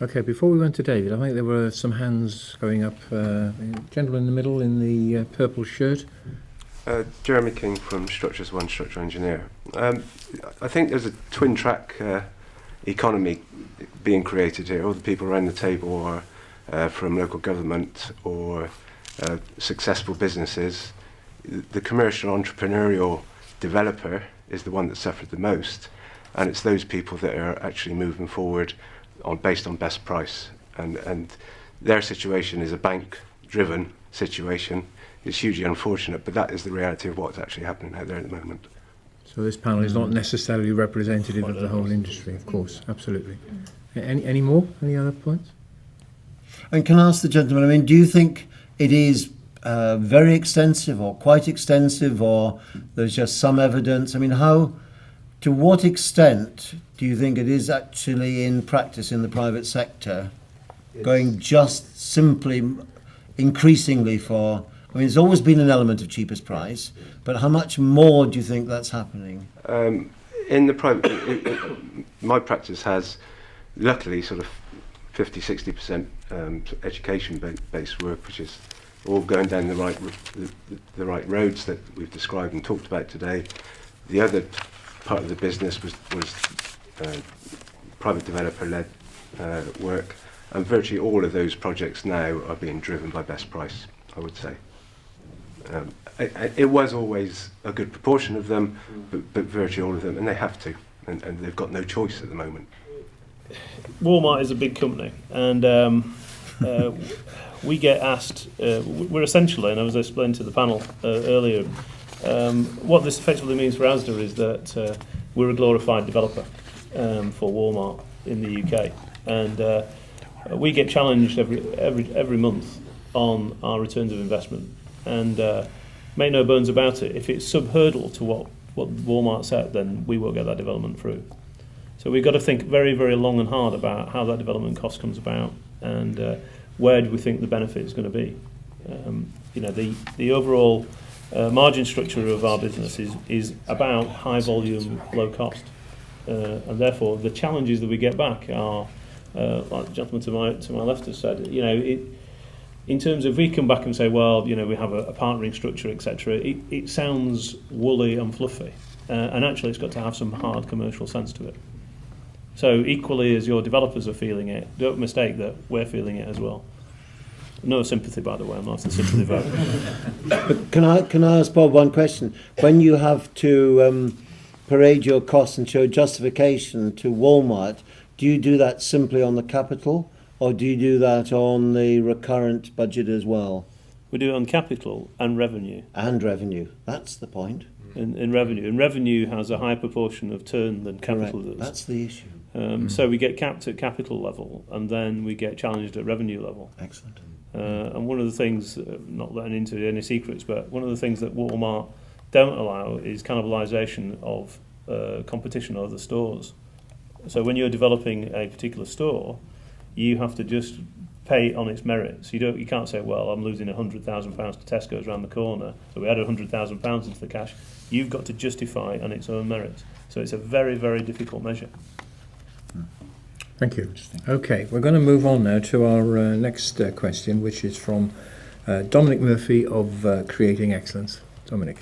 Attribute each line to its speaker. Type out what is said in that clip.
Speaker 1: Okay, before we went to David, I think there were some hands going up. Gentleman in the middle in the purple shirt.
Speaker 2: Jeremy King from Structures One Structural Engineer. I think there's a twin track economy being created here. All the people around the table are from local government or successful businesses. The commercial entrepreneurial developer is the one that suffered the most, and it's those people that are actually moving forward based on best price, and their situation is a bank driven situation. It's hugely unfortunate, but that is the reality of what's actually happening out there at the moment.
Speaker 1: So this panel is not necessarily representative of the whole industry, of course, absolutely. Any more? Any other points?
Speaker 3: And can I ask the gentleman, I mean, do you think it is very extensive or quite extensive, or there's just some evidence? I mean, to what extent do you think it is actually in practice in the private sector going just simply increasingly for, I mean, there's always been an element of cheapest price, but how much more do you think that's happening?
Speaker 2: In the private, my practice has luckily sort of 50-60% education-based work, which is all going down the right roads that we've described and talked about today. The other part of the business was private developer-led work, and virtually all of those projects now are being driven by best price, I would say. It was always a good proportion of them, but virtually all of them, and they have to, and they've got no choice at the moment.
Speaker 4: Walmart is a big company, and we get asked, we're essentially, and I was explaining to the panel earlier, what this effectively means for Asda is that we're a glorified developer for Walmart in the UK, and we get challenged every month on our returns of investment, and make no bones about it, if it's sub-hurdle to what Walmart set, then we won't get that development through. So we've got to think very, very long and hard about how that development cost comes about, and where do we think the benefit is going to be. The overall margin structure of our business is about high volume, low cost, and therefore the challenges that we get back are, like the gentleman to my left has said, in terms of we come back and say, well, we have a partnering structure, etc. It sounds woolly and fluffy, and actually it's got to have some hard commercial sense to it. So equally as your developers are feeling it, don't mistake that we're feeling it as well. No sympathy, by the way. I'm not a sympathy vote.
Speaker 3: But can I ask Bob one question? When you have to parade your costs and show justification to Walmart, do you do that simply on the capital, or do you do that on the recurrent budget as well?
Speaker 4: We do it on capital and revenue.
Speaker 3: And revenue. That's the point.
Speaker 4: In revenue. And revenue has a higher proportion of turn than capital does.
Speaker 3: That's the issue.
Speaker 4: So we get capped at capital level, and then we get challenged at revenue level.
Speaker 3: Excellent.
Speaker 4: And one of the things, not letting into any secrets, but one of the things that Walmart don't allow is cannibalisation of competition of other stores. So when you're developing a particular store, you have to just pay on its merits. You can't say, well, I'm losing £100,000 to Tesco's around the corner, so we add £100,000 into the cash. You've got to justify on its own merits. So it's a very, very difficult measure.
Speaker 1: Thank you. Okay, we're going to move on now to our next question, which is from Dominic Murphy of Creating Excellence. Dominic.